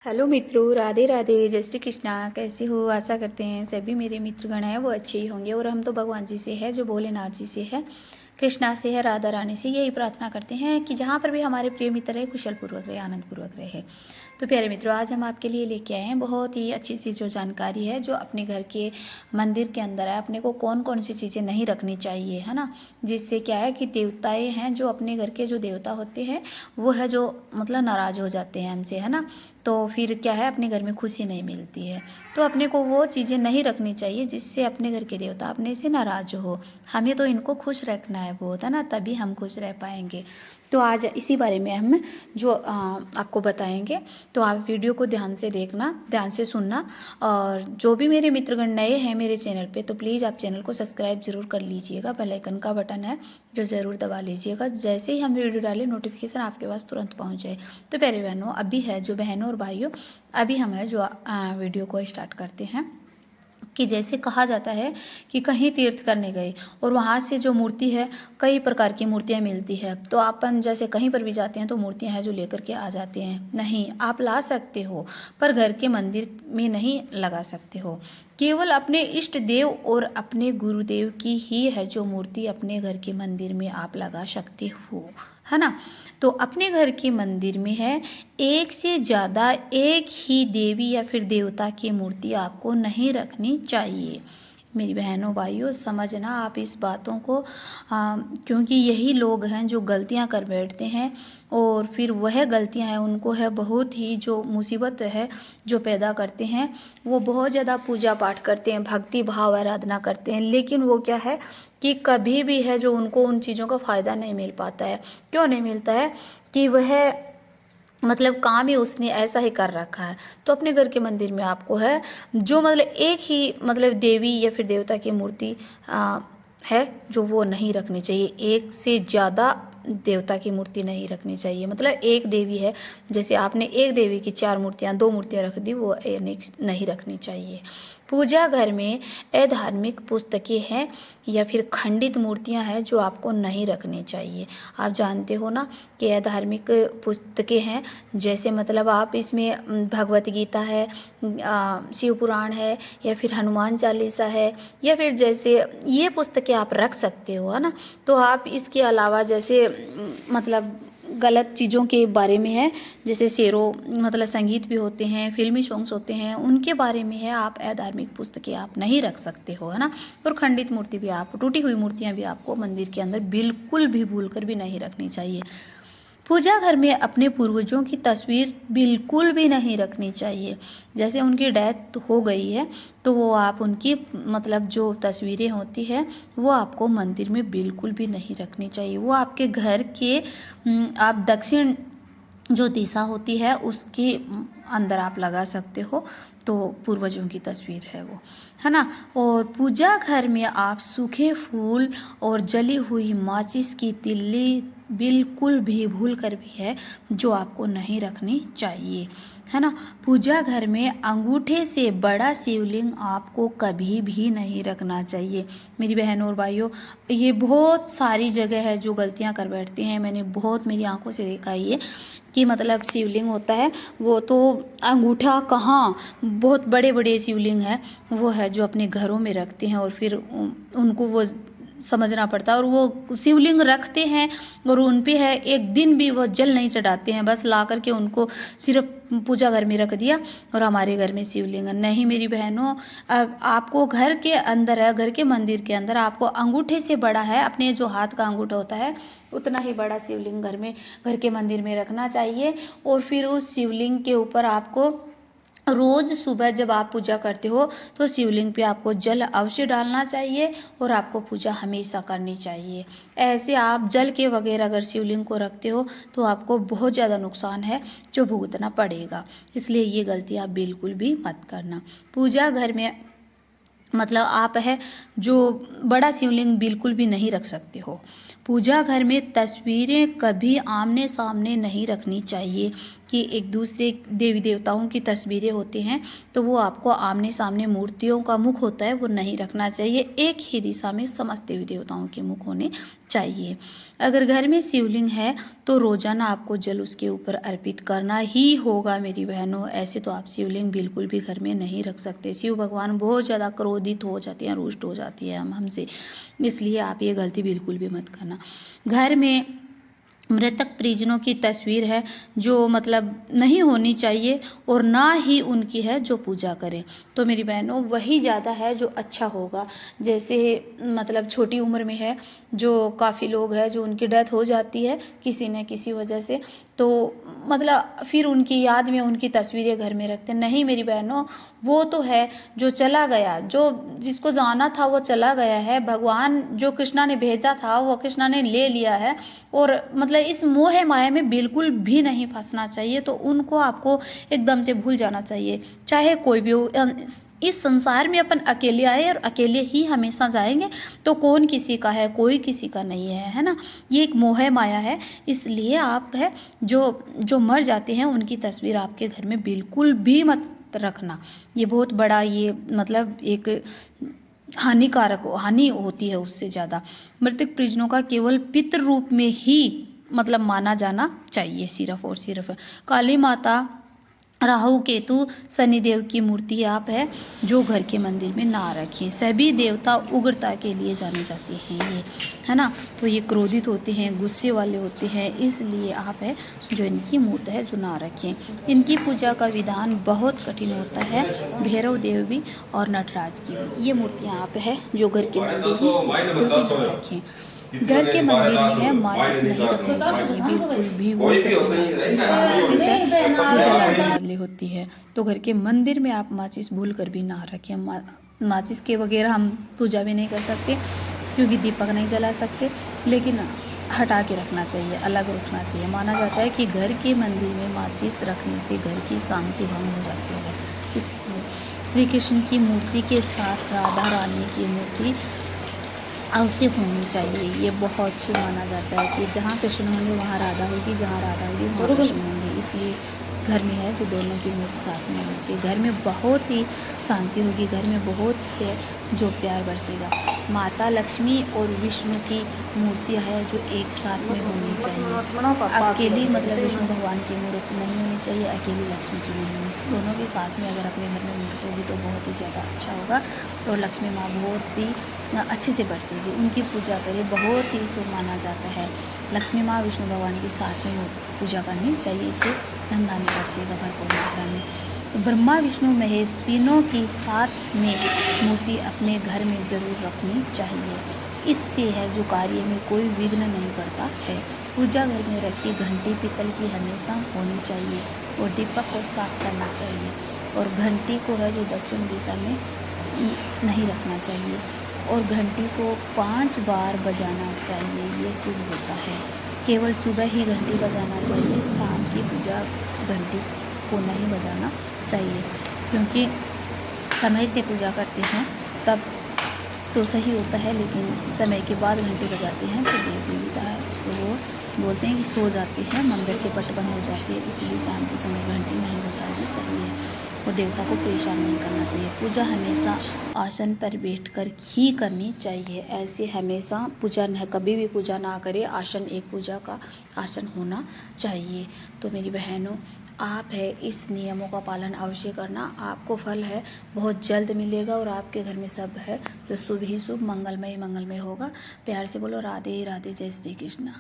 Hello मित्रों, राधे राधे, जय श्री कृष्णा। कैसे हो? आशा करते हैं सभी मेरे मित्रगण हैं वो अच्छे ही होंगे। और हम तो भगवान जी से है, जो भोलेनाथ जी से है, कृष्णा से है, राधा रानी से यही प्रार्थना करते हैं कि जहाँ पर भी हमारे प्रिय मित्र रहे, कुशल पूर्वक रहे, आनंद पूर्वक रहे। तो प्यारे मित्रों, आज हम आपके लिए लेके आए हैं बहुत ही अच्छी सी जो जानकारी है, जो अपने घर के मंदिर के अंदर है। अपने को कौन कौन सी चीज़ें नहीं रखनी चाहिए, है ना। जिससे क्या है कि देवताएं हैं, जो अपने घर के जो देवता होते हैं, वो है जो मतलब नाराज़ हो जाते हैं हमसे, है ना। तो फिर क्या है, अपने घर में खुशी नहीं मिलती है। तो अपने को वो चीज़ें नहीं रखनी चाहिए जिससे अपने घर के देवता अपने से नाराज़ हो। हमें तो इनको खुश रखना है बहुत, है ना, तभी हम खुश रह पाएंगे। तो आज इसी बारे में हम जो आपको बताएंगे। तो आप वीडियो को ध्यान से देखना, ध्यान से सुनना। और जो भी मेरे मित्रगण नए हैं मेरे चैनल पे, तो प्लीज़ आप चैनल को सब्सक्राइब जरूर कर लीजिएगा। बेल आइकन का बटन है जो ज़रूर दबा लीजिएगा, जैसे ही हम वीडियो डालें नोटिफिकेशन आपके पास तुरंत पहुंच जाए। तो प्यारे बहनों, अभी है जो बहनों और भाइयों, अभी हम है जो वीडियो को स्टार्ट करते हैं। कि जैसे कहा जाता है कि कहीं तीर्थ करने गए और वहाँ से जो मूर्ति है, कई प्रकार की मूर्तियाँ मिलती है। तो अपन जैसे कहीं पर भी जाते हैं तो मूर्तियाँ हैं जो लेकर के आ जाते हैं। नहीं, आप ला सकते हो, पर घर के मंदिर में नहीं लगा सकते हो। केवल अपने इष्ट देव और अपने गुरुदेव की ही है जो मूर्ति अपने घर के मंदिर में आप लगा सकते हो, है ना। तो अपने घर के मंदिर में है, एक से ज़्यादा एक ही देवी या फिर देवता की मूर्ति आपको नहीं रखनी चाहिए। मेरी बहनों भाइयों, समझना आप इस बातों को, क्योंकि यही लोग हैं जो गलतियां कर बैठते हैं और फिर वह गलतियां हैं उनको है बहुत ही जो मुसीबत है जो पैदा करते हैं। वो बहुत ज़्यादा पूजा पाठ करते हैं, भक्ति भाव आराधना करते हैं, लेकिन वो क्या है कि कभी भी है जो उनको उन चीज़ों का फ़ायदा नहीं मिल पाता है। क्यों नहीं मिलता है? कि वह मतलब काम ही उसने ऐसा ही कर रखा है। तो अपने घर के मंदिर में आपको है जो मतलब एक ही मतलब देवी या फिर देवता की मूर्ति है जो वो नहीं रखनी चाहिए। एक से ज़्यादा देवता की मूर्ति नहीं रखनी चाहिए। मतलब एक देवी है, जैसे आपने एक देवी की 4 मूर्तियाँ 2 मूर्तियाँ रख दी, वो नहीं रखनी चाहिए। पूजा घर में अधार्मिक पुस्तकें हैं या फिर खंडित मूर्तियां हैं जो आपको नहीं रखनी चाहिए। आप जानते हो ना कि अधार्मिक पुस्तकें हैं, जैसे मतलब आप इसमें भगवत गीता है, शिव पुराण है, या फिर हनुमान चालीसा है, या फिर जैसे ये पुस्तकें आप रख सकते हो, है ना। तो आप इसके अलावा जैसे मतलब गलत चीज़ों के बारे में है, जैसे शेरों मतलब संगीत भी होते हैं, फिल्मी सॉन्ग्स होते हैं, उनके बारे में है आप अधार्मिक पुस्तकें आप नहीं रख सकते हो, है ना। और खंडित मूर्ति भी, आप टूटी हुई मूर्तियां भी आपको मंदिर के अंदर बिल्कुल भी भूलकर भी नहीं रखनी चाहिए। पूजा घर में अपने पूर्वजों की तस्वीर बिल्कुल भी नहीं रखनी चाहिए। जैसे उनकी डेथ हो गई है तो वो आप उनकी मतलब जो तस्वीरें होती है वो आपको मंदिर में बिल्कुल भी नहीं रखनी चाहिए। वो आपके घर के आप दक्षिण जो दिशा होती है उसके अंदर आप लगा सकते हो। तो पूर्वजों की तस्वीर है वो, है ना। और पूजा घर में आप सूखे फूल और जली हुई माचिस की तिल्ली बिल्कुल भी भूल कर भी है जो आपको नहीं रखनी चाहिए, है ना। पूजा घर में अंगूठे से बड़ा शिवलिंग आपको कभी भी नहीं रखना चाहिए। मेरी बहनों और भाइयों, ये बहुत सारी जगह है जो गलतियां कर बैठते हैं। मैंने बहुत मेरी आंखों से देखा ये कि मतलब शिवलिंग होता है वो तो अंगूठा कहाँ, बहुत बड़े बड़े शिवलिंग है वो है जो अपने घरों में रखते हैं और फिर उनको वो समझना पड़ता है। और वो शिवलिंग रखते हैं और उन पे है एक दिन भी वो जल नहीं चढ़ाते हैं, बस ला करके उनको सिर्फ पूजा घर में रख दिया और हमारे घर में शिवलिंग नहीं। मेरी बहनों, आपको घर के अंदर है, घर के मंदिर के अंदर आपको अंगूठे से बड़ा है, अपने जो हाथ का अंगूठा होता है उतना ही बड़ा शिवलिंग घर के मंदिर में रखना चाहिए। और फिर उस शिवलिंग के ऊपर आपको रोज सुबह जब आप पूजा करते हो तो शिवलिंग पे आपको जल अवश्य डालना चाहिए और आपको पूजा हमेशा करनी चाहिए। ऐसे आप जल के वगैरह अगर शिवलिंग को रखते हो तो आपको बहुत ज़्यादा नुकसान है जो भुगतना पड़ेगा। इसलिए ये गलती आप बिल्कुल भी मत करना। पूजा घर में मतलब आप है जो बड़ा शिवलिंग बिल्कुल भी नहीं रख सकते हो। पूजा घर में तस्वीरें कभी आमने सामने नहीं रखनी चाहिए। कि एक दूसरे देवी देवताओं की तस्वीरें होती हैं तो वो आपको आमने सामने मूर्तियों का मुख होता है वो नहीं रखना चाहिए। एक ही दिशा में समस्त देवी देवताओं के मुख होने चाहिए। अगर घर में शिवलिंग है तो रोजाना आपको जल उसके ऊपर अर्पित करना ही होगा मेरी बहनों। ऐसे तो आप शिवलिंग बिल्कुल भी घर में नहीं रख सकते। शिव भगवान बहुत ज़्यादा क्रोधित हो जाते हैं, रुष्ट हो जाती है हमसे, इसलिए आप ये गलती बिल्कुल भी मत करना। घर में मृतक परिजनों की तस्वीर है जो मतलब नहीं होनी चाहिए और ना ही उनकी है जो पूजा करें। तो मेरी बहनों वही ज़्यादा है जो अच्छा होगा। जैसे मतलब छोटी उम्र में है जो काफ़ी लोग हैं जो उनकी डेथ हो जाती है किसी न किसी वजह से, तो मतलब फिर उनकी याद में उनकी तस्वीरें घर में रखते हैं। नहीं मेरी बहनों, वो तो है जो चला गया, जो जिसको जाना था वो चला गया है। भगवान जो कृष्णा ने भेजा था वो कृष्णा ने ले लिया है और मतलब इस मोह माया में बिल्कुल भी नहीं फंसना चाहिए। तो उनको आपको एकदम से भूल जाना चाहिए, चाहे कोई भी हो। इस संसार में अपन अकेले आए और अकेले ही हमेशा जाएंगे, तो कौन किसी का है, कोई किसी का नहीं है ना। ये एक मोह माया है, इसलिए आप है जो जो मर जाते हैं उनकी तस्वीर आपके घर में बिल्कुल भी मत रखना। ये बहुत बड़ा ये मतलब एक हानिकारक हानि होती है उससे ज़्यादा। मृतक परिजनों का केवल पितृ रूप में ही मतलब माना जाना चाहिए सिर्फ और सिर्फ। काली माता, राहु केतु, शनिदेव की मूर्ति आप है जो घर के मंदिर में ना रखें। सभी देवता उग्रता के लिए जाने जाते हैं ये, है ना। तो ये क्रोधित होते हैं, गुस्से वाले होते हैं, इसलिए आप है जो इनकी मूर्त है जो ना रखें। इनकी पूजा का विधान बहुत कठिन होता है। भैरव देव भी और नटराज की भी ये मूर्तियाँ आप है जो घर के मंदिर में बिल्कुल भी ना रखें। घर के मंदिर में है माचिस नहीं रखनी चाहिए बिल्कुल भी। वो माचिस है जो जलाने वाली होती है, तो घर के मंदिर में आप माचिस भूल कर भी ना रखें। माचिस के वगैरह हम पूजा भी नहीं कर सकते क्योंकि दीपक नहीं जला सकते, लेकिन हटा के रखना चाहिए, अलग रखना चाहिए। माना जाता है कि घर के मंदिर में माचिस रखने से घर की शांति भंग हो जाती है। इसलिए श्री कृष्ण की मूर्ति के साथ राधा रानी की मूर्ति अवश्य होनी चाहिए। ये बहुत शुभ माना जाता है कि जहाँ कृष्ण होंगे वहाँ राधा होगी, जहाँ राधा होगी वहाँ कृष्ण होंगे। इसलिए घर में है जो दोनों की मूर्ति साथ में होनी चाहिए। घर में बहुत ही शांति होगी, घर में बहुत है जो प्यार बरसेगा। माता लक्ष्मी और विष्णु की मूर्ति है जो एक साथ में होनी चाहिए। अकेली मतलब विष्णु भगवान की मूर्ति नहीं होनी चाहिए, अकेली लक्ष्मी की नहीं होनी चाहिए। दोनों के साथ में अगर अपने घर में मूर्ति होगी तो बहुत ही ज़्यादा अच्छा होगा और लक्ष्मी माँ बहुत ही अच्छे से बरसेगी। उनकी पूजा करें, बहुत ही शुभ माना जाता है। लक्ष्मी माँ विष्णु भगवान के साथ में पूजा करनी चाहिए, इससे धन धान्य बरसेगा भरपूर मात्रा में। तो ब्रह्मा विष्णु महेश तीनों के साथ में मूर्ति अपने घर में ज़रूर रखनी चाहिए। इससे है जो कार्य में कोई विघ्न नहीं पड़ता है। पूजा घर में रखी घंटी पीतल की हमेशा होनी चाहिए और दीपक को साफ करना चाहिए और घंटी को है जो दक्षिण दिशा में नहीं रखना चाहिए और घंटी को 5 बार बजाना चाहिए, ये शुभ होता है। केवल सुबह ही घंटी बजाना चाहिए, शाम की पूजा घंटी को नहीं बजाना चाहिए, क्योंकि समय से पूजा करते हैं तब तो सही होता है, लेकिन समय के बाद घंटी बजाते हैं तो देव देवता है तो वो बोलते हैं कि सो जाते हैं, मंदिर के पट बंद हो जाते हैं, इसलिए शाम के समय घंटी नहीं बजानी चाहिए और देवता को परेशान नहीं करना चाहिए। पूजा हमेशा आसन पर बैठकर ही करनी चाहिए। ऐसे हमेशा पूजा न कभी भी पूजा ना करें, आसन एक पूजा का आसन होना चाहिए। तो मेरी बहनों, आप है इस नियमों का पालन अवश्य करना, आपको फल है बहुत जल्द मिलेगा और आपके घर में सब है जो शुभ ही शुभ मंगलमय मंगलमय होगा। प्यार से बोलो राधे राधे, जय श्री कृष्ण।